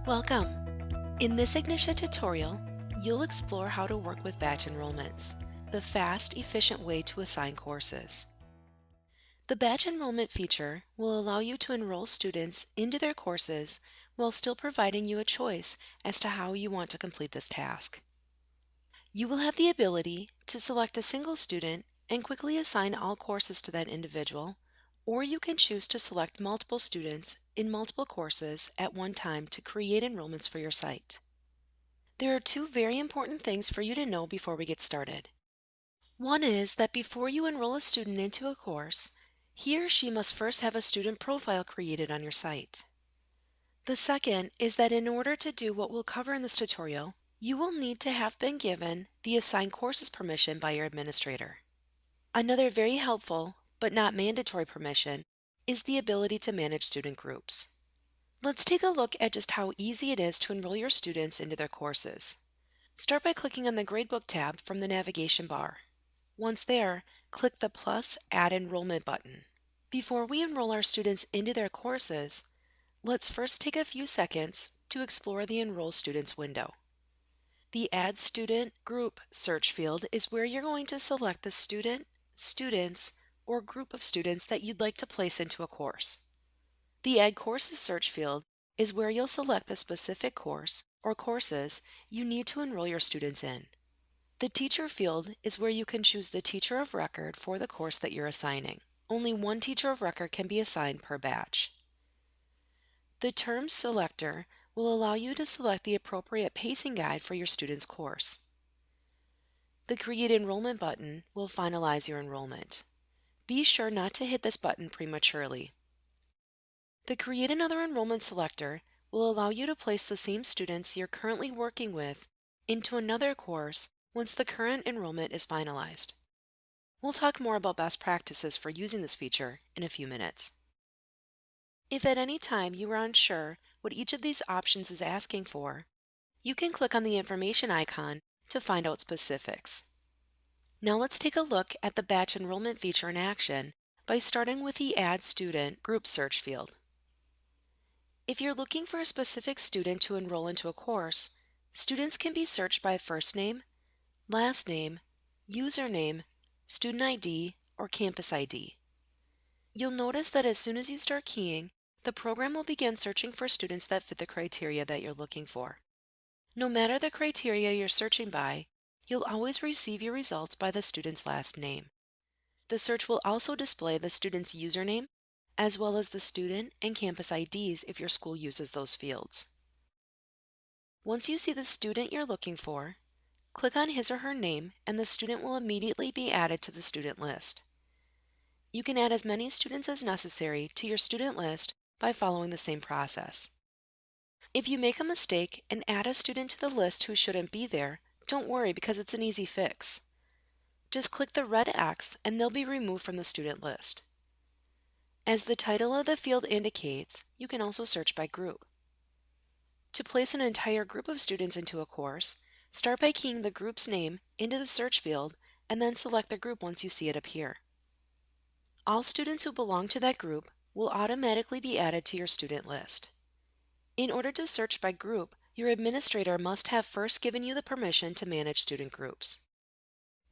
Welcome! In this Ignitia tutorial, you'll explore how to work with batch enrollments, the fast, efficient way to assign courses. The batch enrollment feature will allow you to enroll students into their courses while still providing you a choice as to how you want to complete this task. You will have the ability to select a single student and quickly assign all courses to that individual, or you can choose to select multiple students in multiple courses at one time to create enrollments for your site. There are two very important things for you to know before we get started. One is that before you enroll a student into a course, he or she must first have a student profile created on your site. The second is that in order to do what we'll cover in this tutorial, you will need to have been given the Assign Courses permission by your administrator. Another very helpful, but not mandatory permission, is the ability to manage student groups. Let's take a look at just how easy it is to enroll your students into their courses. Start by clicking on the Gradebook tab from the navigation bar. Once there, click the plus Add Enrollment button. Before we enroll our students into their courses, let's first take a few seconds to explore the Enroll Students window. The Add Student Group search field is where you're going to select the student, students, or group of students that you'd like to place into a course. The Add Courses search field is where you'll select the specific course or courses you need to enroll your students in. The Teacher field is where you can choose the teacher of record for the course that you're assigning. Only one teacher of record can be assigned per batch. The Terms selector will allow you to select the appropriate pacing guide for your student's course. The Create Enrollment button will finalize your enrollment. Be sure not to hit this button prematurely. The Create Another Enrollment selector will allow you to place the same students you're currently working with into another course once the current enrollment is finalized. We'll talk more about best practices for using this feature in a few minutes. If at any time you are unsure what each of these options is asking for, you can click on the information icon to find out specifics. Now let's take a look at the batch enrollment feature in action by starting with the Add Student Group search field. If you're looking for a specific student to enroll into a course, students can be searched by first name, last name, username, student ID, or campus ID. You'll notice that as soon as you start keying, the program will begin searching for students that fit the criteria that you're looking for. No matter the criteria you're searching by, you'll always receive your results by the student's last name. The search will also display the student's username, as well as the student and campus IDs if your school uses those fields. Once you see the student you're looking for, click on his or her name and the student will immediately be added to the student list. You can add as many students as necessary to your student list by following the same process. If you make a mistake and add a student to the list who shouldn't be there, don't worry because it's an easy fix. Just click the red X and they'll be removed from the student list. As the title of the field indicates, you can also search by group. To place an entire group of students into a course, start by keying the group's name into the search field and then select the group once you see it appear. All students who belong to that group will automatically be added to your student list. In order to search by group, your administrator must have first given you the permission to manage student groups.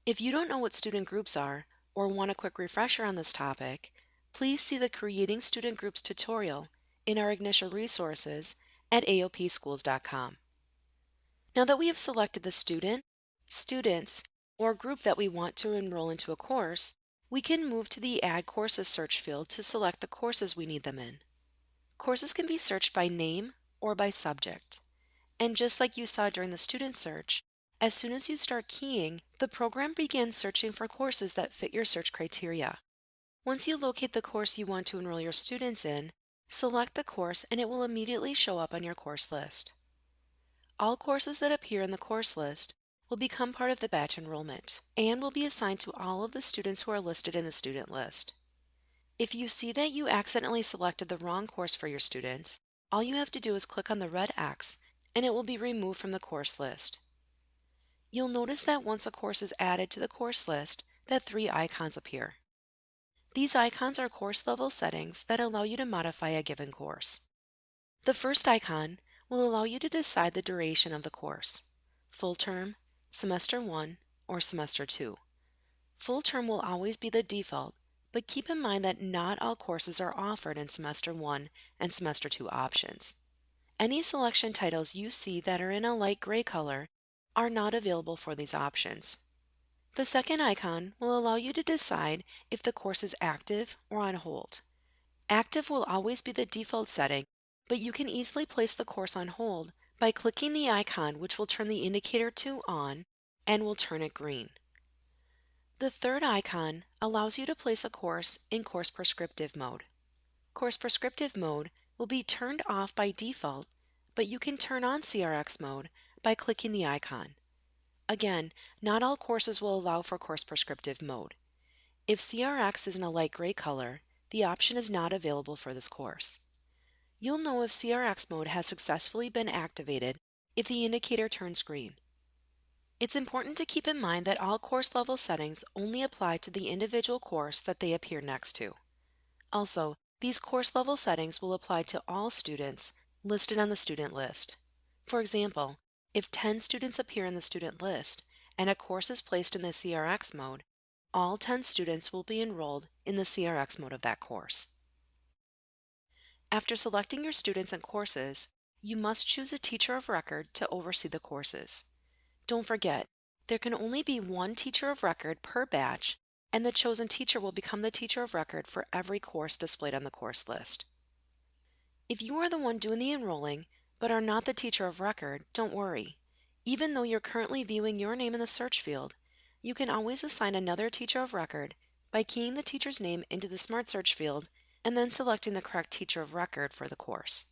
If you don't know what student groups are or want a quick refresher on this topic, please see the Creating Student Groups tutorial in our Ignitia resources at aopschools.com. Now that we have selected the student, students, or group that we want to enroll into a course, we can move to the Add Courses search field to select the courses we need them in. Courses can be searched by name or by subject. And just like you saw during the student search, as soon as you start keying, the program begins searching for courses that fit your search criteria. Once you locate the course you want to enroll your students in, select the course and it will immediately show up on your course list. All courses that appear in the course list will become part of the batch enrollment and will be assigned to all of the students who are listed in the student list. If you see that you accidentally selected the wrong course for your students, all you have to do is click on the red X and it will be removed from the course list. You'll notice that once a course is added to the course list, that three icons appear. These icons are course level settings that allow you to modify a given course. The first icon will allow you to decide the duration of the course: full term, semester 1, or semester 2. Full term will always be the default, but keep in mind that not all courses are offered in semester 1 and semester 2 options. Any selection titles you see that are in a light gray color are not available for these options. The second icon will allow you to decide if the course is active or on hold. Active will always be the default setting, but you can easily place the course on hold by clicking the icon, which will turn the indicator to on and will turn it green. The third icon allows you to place a course in course prescriptive mode. Course prescriptive mode will be turned off by default, but you can turn on CRX mode by clicking the icon. Again, not all courses will allow for course prescriptive mode. If CRX is in a light gray color, the option is not available for this course. You'll know if CRX mode has successfully been activated if the indicator turns green. It's important to keep in mind that all course level settings only apply to the individual course that they appear next to. Also, these course level settings will apply to all students listed on the student list. For example, if 10 students appear in the student list and a course is placed in the CRX mode, all 10 students will be enrolled in the CRX mode of that course. After selecting your students and courses, you must choose a teacher of record to oversee the courses. Don't forget, there can only be one teacher of record per batch, and the chosen teacher will become the teacher of record for every course displayed on the course list. If you are the one doing the enrolling but are not the teacher of record, don't worry. Even though you're currently viewing your name in the search field, you can always assign another teacher of record by keying the teacher's name into the Smart Search field and then selecting the correct teacher of record for the course.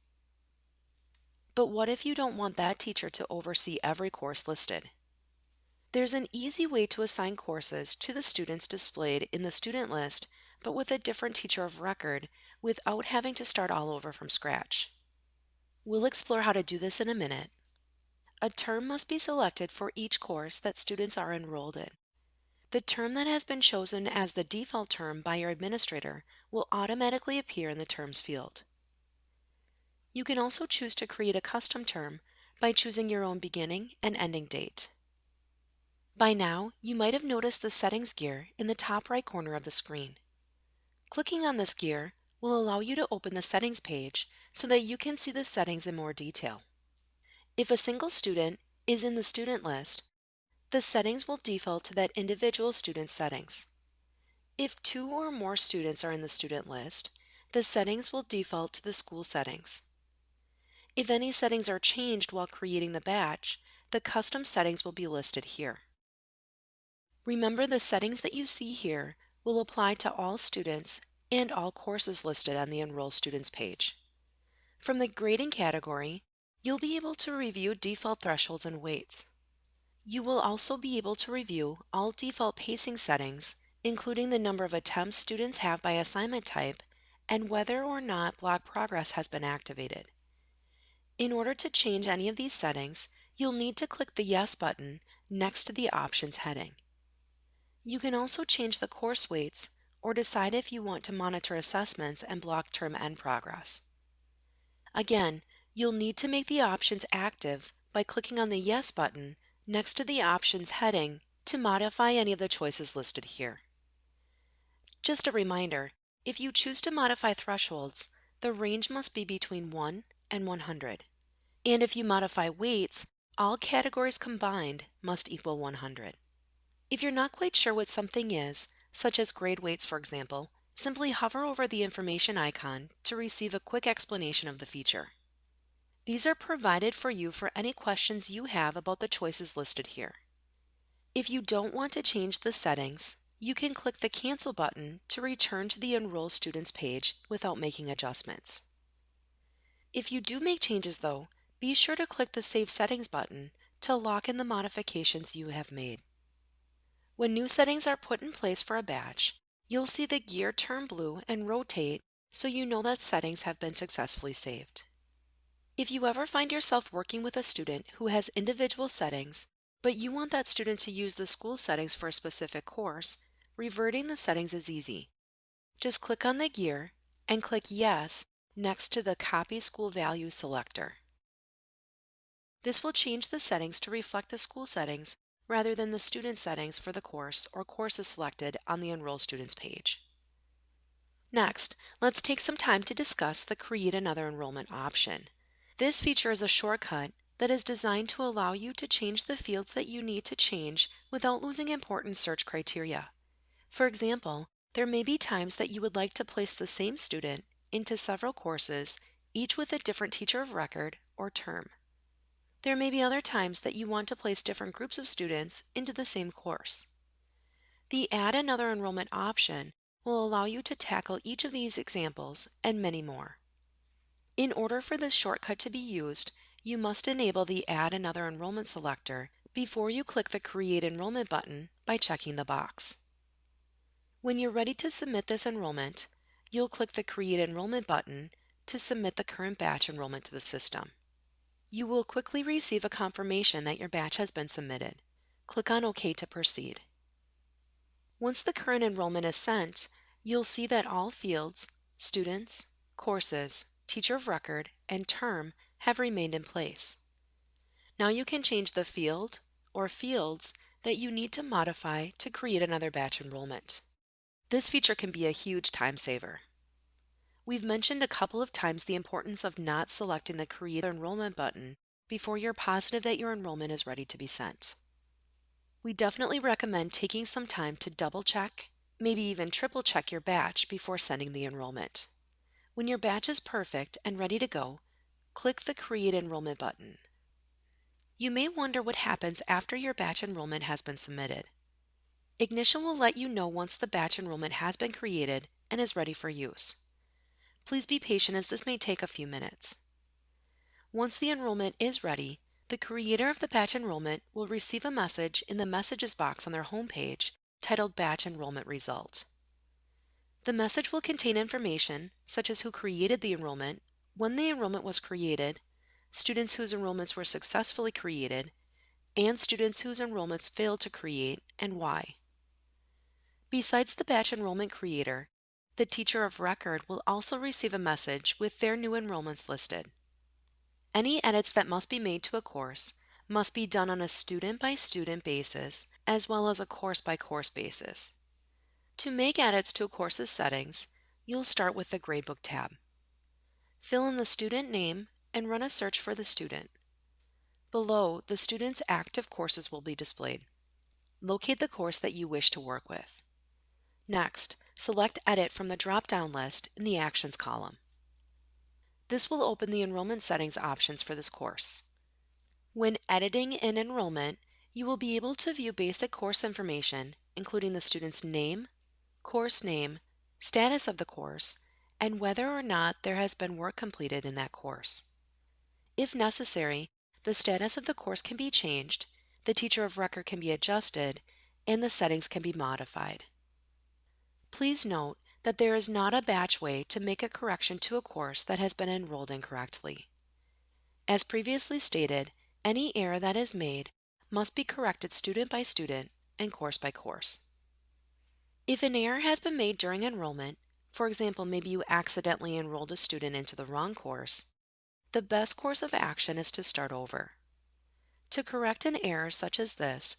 But what if you don't want that teacher to oversee every course listed? There's an easy way to assign courses to the students displayed in the student list, but with a different teacher of record, without having to start all over from scratch. We'll explore how to do this in a minute. A term must be selected for each course that students are enrolled in. The term that has been chosen as the default term by your administrator will automatically appear in the Terms field. You can also choose to create a custom term by choosing your own beginning and ending date. By now, you might have noticed the Settings gear in the top right corner of the screen. Clicking on this gear will allow you to open the Settings page so that you can see the settings in more detail. If a single student is in the student list, the settings will default to that individual student's settings. If 2 or more students are in the student list, the settings will default to the school settings. If any settings are changed while creating the batch, the custom settings will be listed here. Remember, the settings that you see here will apply to all students and all courses listed on the Enroll Students page. From the grading category, you'll be able to review default thresholds and weights. You will also be able to review all default pacing settings, including the number of attempts students have by assignment type and whether or not block progress has been activated. In order to change any of these settings, you'll need to click the Yes button next to the Options heading. You can also change the course weights or decide if you want to monitor assessments and block term end progress. Again, you'll need to make the options active by clicking on the Yes button next to the Options heading to modify any of the choices listed here. Just a reminder, if you choose to modify thresholds, the range must be between 1 and 100. And if you modify weights, all categories combined must equal 100. If you're not quite sure what something is, such as grade weights for example, simply hover over the information icon to receive a quick explanation of the feature. These are provided for you for any questions you have about the choices listed here. If you don't want to change the settings, you can click the Cancel button to return to the Enroll Students page without making adjustments. If you do make changes though, be sure to click the Save Settings button to lock in the modifications you have made. When new settings are put in place for a batch, you'll see the gear turn blue and rotate so you know that settings have been successfully saved. If you ever find yourself working with a student who has individual settings, but you want that student to use the school settings for a specific course, reverting the settings is easy. Just click on the gear and click Yes next to the Copy School Values selector. This will change the settings to reflect the school settings rather than the student settings for the course or courses selected on the Enroll Students page. Next, let's take some time to discuss the Create Another Enrollment option. This feature is a shortcut that is designed to allow you to change the fields that you need to change without losing important search criteria. For example, there may be times that you would like to place the same student into several courses, each with a different teacher of record or term. There may be other times that you want to place different groups of students into the same course. The Add Another Enrollment option will allow you to tackle each of these examples and many more. In order for this shortcut to be used, you must enable the Add Another Enrollment selector before you click the Create Enrollment button by checking the box. When you're ready to submit this enrollment, you'll click the Create Enrollment button to submit the current batch enrollment to the system. You will quickly receive a confirmation that your batch has been submitted. Click on OK to proceed. Once the current enrollment is sent, you'll see that all fields, students, courses, teacher of record, and term have remained in place. Now you can change the field or fields that you need to modify to create another batch enrollment. This feature can be a huge time saver. We've mentioned a couple of times the importance of not selecting the Create Enrollment button before you're positive that your enrollment is ready to be sent. We definitely recommend taking some time to double check, maybe even triple check your batch before sending the enrollment. When your batch is perfect and ready to go, click the Create Enrollment button. You may wonder what happens after your batch enrollment has been submitted. Ignition will let you know once the batch enrollment has been created and is ready for use. Please be patient as this may take a few minutes. Once the enrollment is ready, the creator of the batch enrollment will receive a message in the Messages box on their homepage titled Batch Enrollment Result. The message will contain information such as who created the enrollment, when the enrollment was created, students whose enrollments were successfully created, and students whose enrollments failed to create and why. Besides the batch enrollment creator, the teacher of record will also receive a message with their new enrollments listed. Any edits that must be made to a course must be done on a student-by-student basis as well as a course-by-course basis. To make edits to a course's settings, you'll start with the Gradebook tab. Fill in the student name and run a search for the student. Below, the student's active courses will be displayed. Locate the course that you wish to work with. Next, select Edit from the drop-down list in the Actions column. This will open the enrollment settings options for this course. When editing an enrollment, you will be able to view basic course information, including the student's name, course name, status of the course, and whether or not there has been work completed in that course. If necessary, the status of the course can be changed, the teacher of record can be adjusted, and the settings can be modified. Please note that there is not a batch way to make a correction to a course that has been enrolled incorrectly. As previously stated, any error that is made must be corrected student by student and course by course. If an error has been made during enrollment, for example, maybe you accidentally enrolled a student into the wrong course, the best course of action is to start over. To correct an error such as this,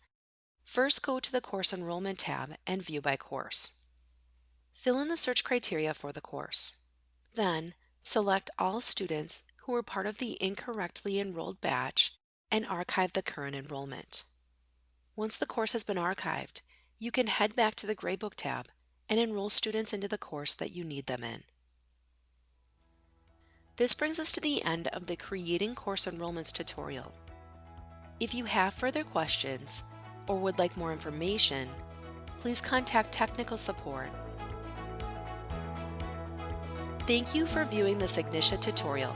first go to the Course Enrollment tab and view by course. Fill in the search criteria for the course. Then, select all students who were part of the incorrectly enrolled batch and archive the current enrollment. Once the course has been archived, you can head back to the Gradebook tab and enroll students into the course that you need them in. This brings us to the end of the Creating Course Enrollments tutorial. If you have further questions or would like more information, please contact technical support. Thank you for viewing this Ignition tutorial.